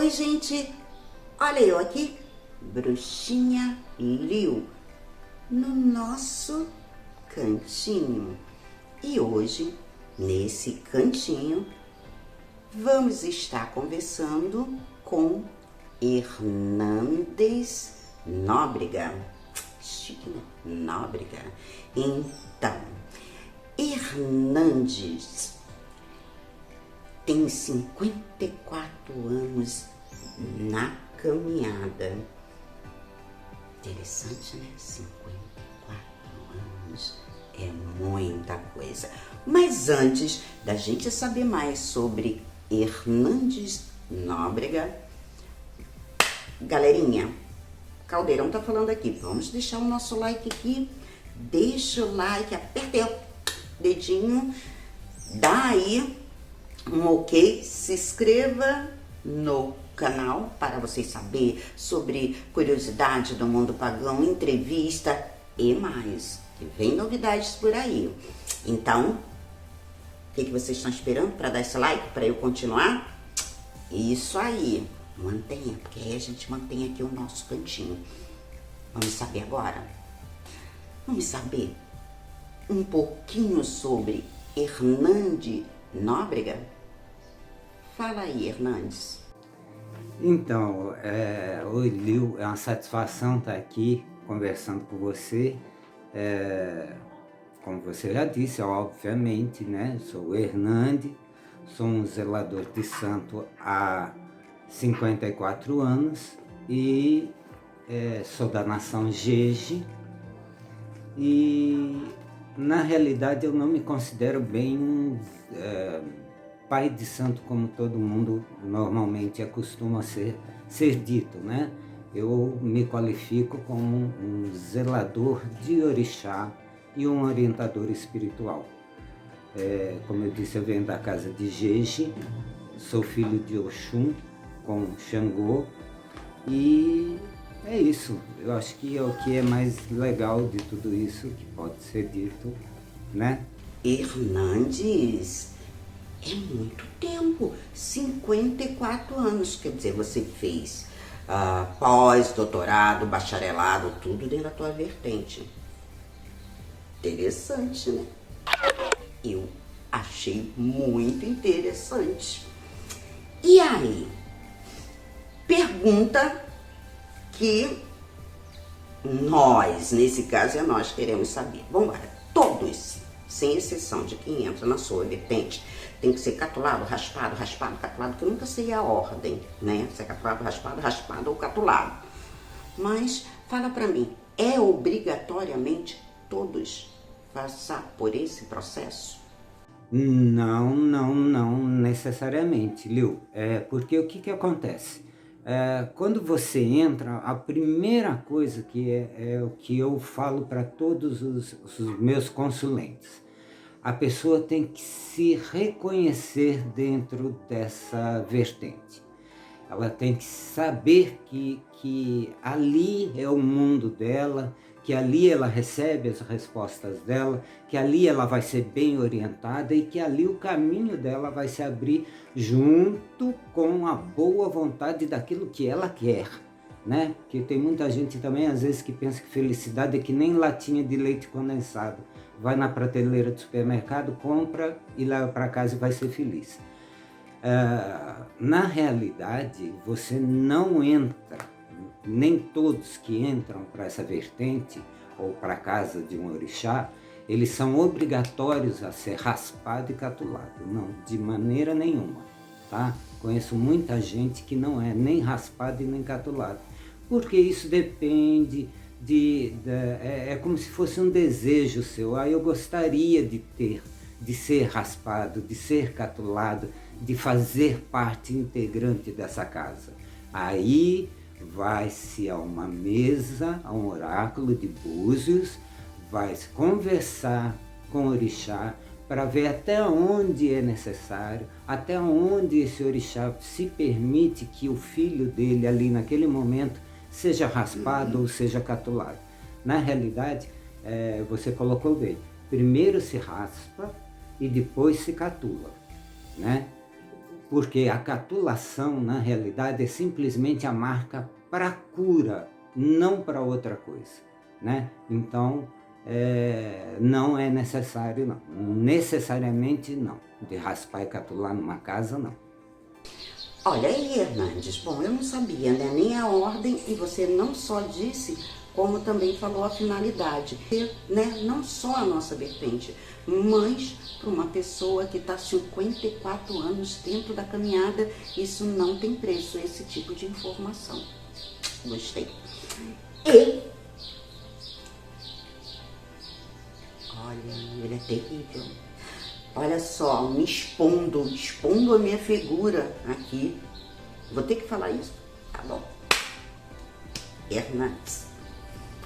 Oi, gente! Olha eu aqui, Bruxinha Liu, no nosso cantinho. E hoje, nesse cantinho, vamos estar conversando com Hernandes Nóbrega. Chique, né? Nóbrega. Então, Hernandes tem 54 anos na caminhada. Interessante, né? 54 anos é muita coisa. Mas antes da gente saber mais sobre Hernandes Nóbrega, galerinha, Caldeirão tá falando aqui, vamos deixar o nosso like aqui, deixa o like, aperta aí o dedinho, dá aí um ok, se inscreva no canal para vocês saberem sobre curiosidade do mundo pagão, entrevista e mais, que vem novidades por aí. Então, o que vocês estão esperando para dar esse like, para eu continuar? Isso aí, mantenha, porque aí a gente mantém aqui o nosso cantinho. Vamos saber agora? Vamos saber um pouquinho sobre Hernandes Nóbrega? Fala aí, Hernandes. Então, oi Liu, é uma satisfação estar aqui conversando com você. Como você já disse, obviamente, né? Sou o Hernandes, sou um zelador de santo há 54 anos e sou da nação Jeje. E na realidade eu não me considero bem um pai de santo como todo mundo normalmente acostuma ser dito, né? Eu me qualifico como um zelador de orixá e um orientador espiritual. Como eu disse, eu venho da casa de Jeje, sou filho de Oxum com Xangô e é isso. Eu acho que é o que é mais legal de tudo isso que pode ser dito, né? Hernandes, é muito tempo, 54 anos, quer dizer, você fez pós, doutorado, bacharelado, tudo dentro da tua vertente. Interessante, né? Eu achei muito interessante. E aí, pergunta que nós, nesse caso é nós, queremos saber. Vamos lá, todos, sem exceção de quem entra na sua vertente, tem que ser catulado, raspado, raspado, catulado, que eu nunca sei a ordem, né? Se é catulado, raspado, raspado ou catulado. Mas fala pra mim, é obrigatoriamente todos passar por esse processo? Não necessariamente, Liu. Porque o que acontece? Quando você entra, a primeira coisa que é o que eu falo para todos os meus consulentes. A pessoa tem que se reconhecer dentro dessa vertente. Ela tem que saber que ali é o mundo dela, que ali ela recebe as respostas dela, que ali ela vai ser bem orientada e que ali o caminho dela vai se abrir junto com a boa vontade daquilo que ela quer, né? Porque tem muita gente também às vezes que pensa que felicidade é que nem latinha de leite condensado. Vai na prateleira do supermercado, compra e leva para casa e vai ser feliz. Na realidade, você não entra, nem todos que entram para essa vertente ou para a casa de um orixá, eles são obrigatórios a ser raspado e catulado. Não, de maneira nenhuma, tá? Conheço muita gente que não é nem raspado e nem catulado, porque isso depende é como se fosse um desejo seu. Eu gostaria de ser raspado, de ser catulado, de fazer parte integrante dessa casa. Aí vai-se a uma mesa, a um oráculo de Búzios, vai-se conversar com o orixá para ver até onde é necessário, até onde esse orixá se permite que o filho dele ali naquele momento seja raspado ou seja catulado. Na realidade, você colocou bem, primeiro se raspa e depois se catula, né? Porque a catulação, na realidade, é simplesmente a marca para cura, não para outra coisa, né? Então, não é necessário, não. Necessariamente não. De raspar e catular numa casa, não. Olha aí, Hernandes, bom, eu não sabia, né, nem a ordem, e você não só disse, como também falou a finalidade, né, não só a nossa vertente, mas para uma pessoa que está 54 anos dentro da caminhada, isso não tem preço, esse tipo de informação. Gostei. E, olha, ele é terrível. Olha só, me expondo a minha figura aqui. Vou ter que falar isso? Tá bom. Hernandes,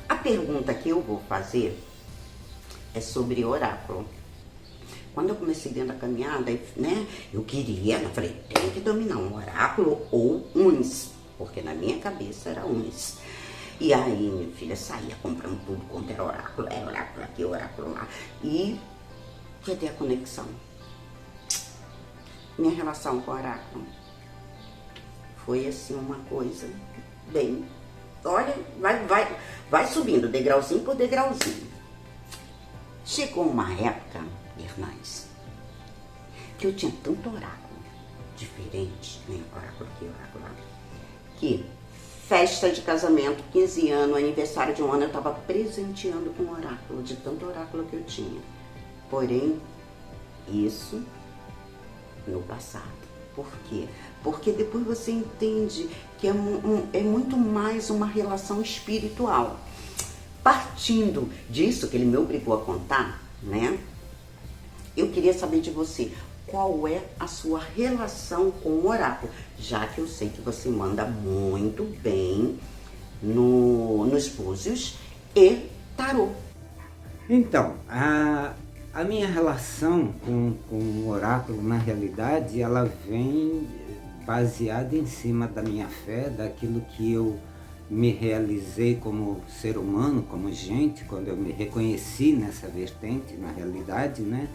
a pergunta que eu vou fazer é sobre oráculo. Quando eu comecei dentro da caminhada, né, eu falei, tem que dominar um oráculo ou uns, porque na minha cabeça era uns. E aí, minha filha saía comprando tudo quanto era oráculo aqui, oráculo lá. E cadê a conexão? Minha relação com o oráculo foi assim uma coisa bem... Olha, vai subindo degrauzinho por degrauzinho. Chegou uma época, Hernandes, que eu tinha tanto oráculo diferente, né? Oráculo aqui, oráculo lá, que festa de casamento, 15 anos, aniversário de um ano, eu estava presenteando com oráculo, de tanto oráculo que eu tinha. Porém, isso no passado. Por quê? Porque depois você entende que é muito mais uma relação espiritual. Partindo disso que ele me obrigou a contar, né? Eu queria saber de você, qual é a sua relação com o oráculo? Já que eu sei que você manda muito bem nos búzios e tarô. Então, a minha relação com o oráculo, na realidade, ela vem baseada em cima da minha fé, daquilo que eu me realizei como ser humano, como gente, quando eu me reconheci nessa vertente, na realidade, né?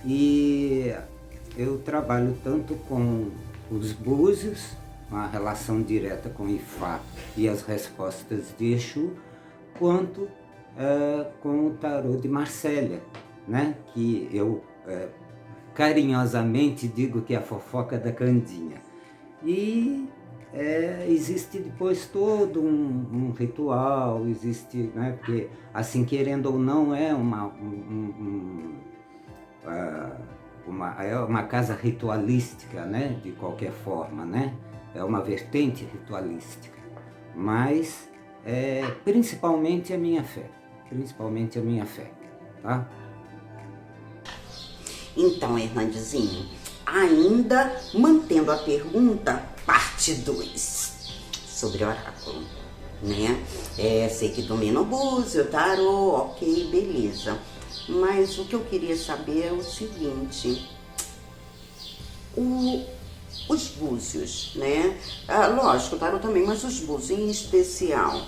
E eu trabalho tanto com os búzios, uma relação direta com Ifá e as respostas de Exu, quanto com o tarô de Marsella, né? Que eu carinhosamente digo que é a fofoca da Candinha. E existe depois todo um ritual, existe, né? Porque assim, querendo ou não, é uma casa ritualística, né? De qualquer forma, né? É uma vertente ritualística, mas principalmente a minha fé, tá? Então, Hernandezinho, ainda mantendo a pergunta, parte 2, sobre oráculo, né? Sei que domina o búzio, tarô, ok, beleza. Mas o que eu queria saber é o seguinte, os búzios, né? Lógico, o tarô também, mas os búzios em especial,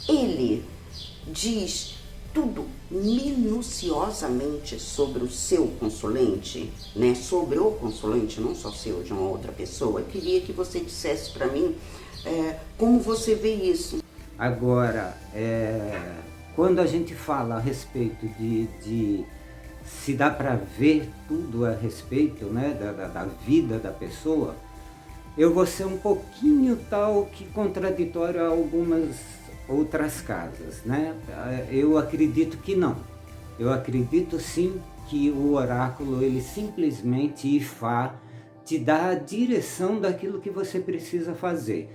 ele diz tudo minuciosamente sobre o seu consulente, né? Sobre o consulente, não só seu, de uma outra pessoa. Eu queria que você dissesse para mim como você vê isso. Agora, quando a gente fala a respeito de se dá para ver tudo a respeito, né, da vida da pessoa, eu vou ser um pouquinho tal que contraditório a algumas outras casas, né? Eu acredito que não. Eu acredito sim que o oráculo, ele simplesmente, Ifá, te dá a direção daquilo que você precisa fazer,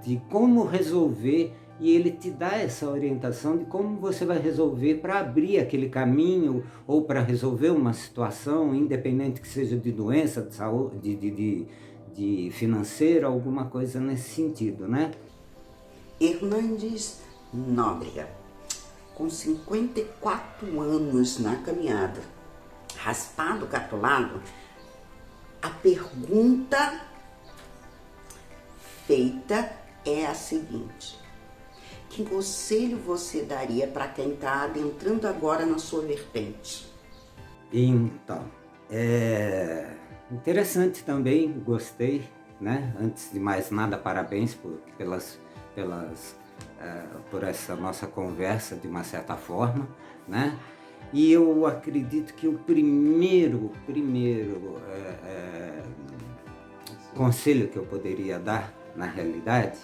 de como resolver, e ele te dá essa orientação de como você vai resolver para abrir aquele caminho ou para resolver uma situação, independente que seja de doença, de saúde, de financeira, alguma coisa nesse sentido, né? Hernandes Nóbrega, com 54 anos na caminhada, raspado, catulado, a pergunta feita é a seguinte: que conselho você daria para quem está adentrando agora na sua vertente? Então, Interessante também, gostei, né? Antes de mais nada, parabéns por essa nossa conversa, de uma certa forma, né? E eu acredito que o primeiro conselho que eu poderia dar, na realidade,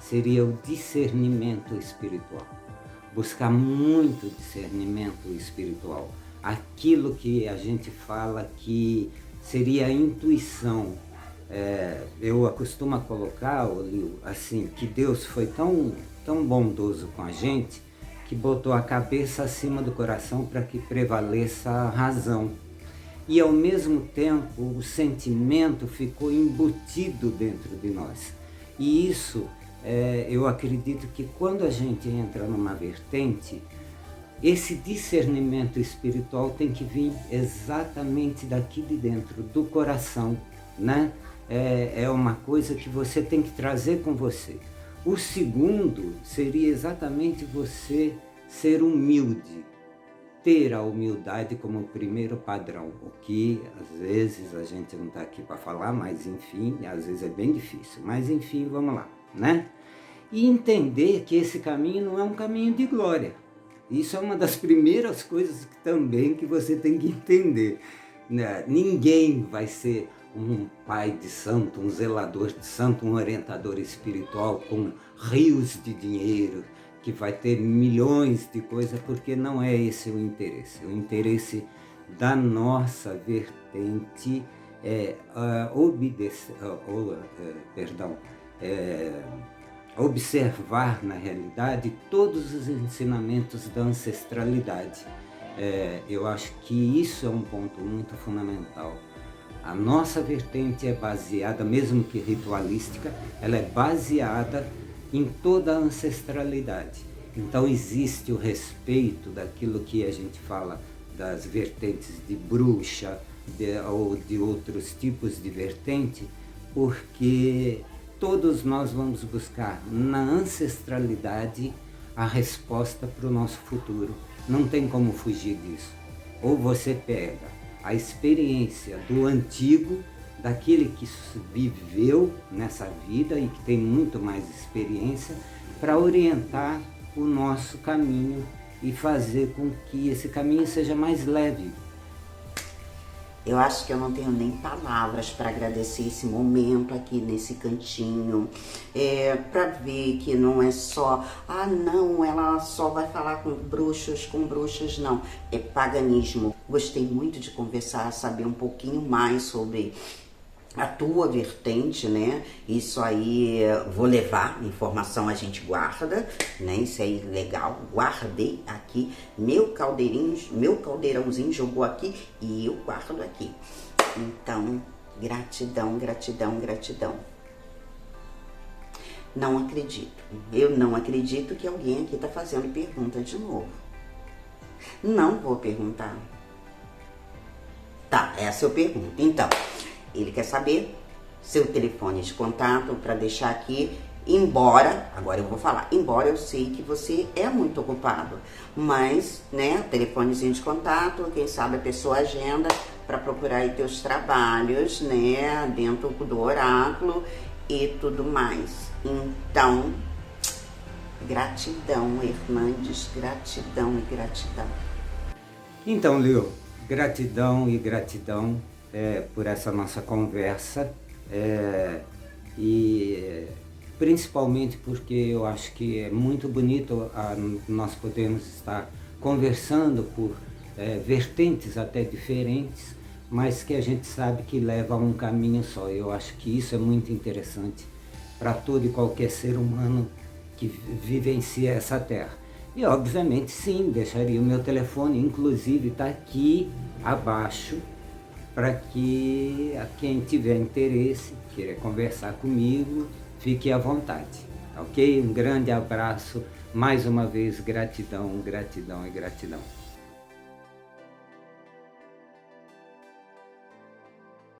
seria o discernimento espiritual. Buscar muito discernimento espiritual. Aquilo que a gente fala que seria a intuição. Eu costumo colocar, assim, que Deus foi tão bondoso com a gente, que botou a cabeça acima do coração para que prevaleça a razão. E ao mesmo tempo o sentimento ficou embutido dentro de nós. E isso, eu acredito que quando a gente entra numa vertente, esse discernimento espiritual tem que vir exatamente daqui de dentro, do coração, né? É uma coisa que você tem que trazer com você. O segundo seria exatamente você ser humilde, ter a humildade como o primeiro padrão, o que às vezes a gente não está aqui para falar, mas enfim, às vezes é bem difícil, mas enfim, vamos lá, né? E entender que esse caminho não é um caminho de glória. Isso é uma das primeiras coisas que você tem que entender, né? Ninguém vai ser um pai de santo, um zelador de santo, um orientador espiritual com rios de dinheiro, que vai ter milhões de coisas, porque não é esse o interesse. O interesse da nossa vertente é observar na realidade todos os ensinamentos da ancestralidade. Eu acho que isso é um ponto muito fundamental. A nossa vertente é baseada, mesmo que ritualística, ela é baseada em toda a ancestralidade. Então existe o respeito daquilo que a gente fala das vertentes de bruxa ou de outros tipos de vertente, porque todos nós vamos buscar na ancestralidade a resposta para o nosso futuro. Não tem como fugir disso. Ou você pega a experiência do antigo, daquele que viveu nessa vida e que tem muito mais experiência, para orientar o nosso caminho e fazer com que esse caminho seja mais leve. Eu acho que eu não tenho nem palavras para agradecer esse momento aqui nesse cantinho, para ver que não é só, não, ela só vai falar com bruxas, não, é paganismo. Gostei muito de conversar, saber um pouquinho mais sobre a tua vertente, né? Isso aí, vou levar, informação a gente guarda, né? Isso aí legal, guardei aqui, meu caldeirãozinho jogou aqui e eu guardo aqui. Então, gratidão, gratidão, gratidão. Não acredito, eu não acredito que alguém aqui tá fazendo pergunta de novo. Não vou perguntar. Tá, essa eu pergunto. Então, ele quer saber seu telefone de contato para deixar aqui, agora eu vou falar, embora eu sei que você é muito ocupado, mas, né, telefonezinho de contato, quem sabe a pessoa agenda para procurar aí teus trabalhos, né, dentro do oráculo e tudo mais. Então, gratidão, Hernandes, gratidão e gratidão. Então, Leo, gratidão e gratidão por essa nossa conversa, e principalmente porque eu acho que é muito bonito nós podemos estar conversando por vertentes até diferentes, mas que a gente sabe que leva a um caminho só. Eu acho que isso é muito interessante para todo e qualquer ser humano que vivencia essa terra. E obviamente sim, deixaria o meu telefone, inclusive está aqui abaixo, para que quem tiver interesse, queira conversar comigo, fique à vontade, ok? Um grande abraço, mais uma vez, gratidão, gratidão e gratidão.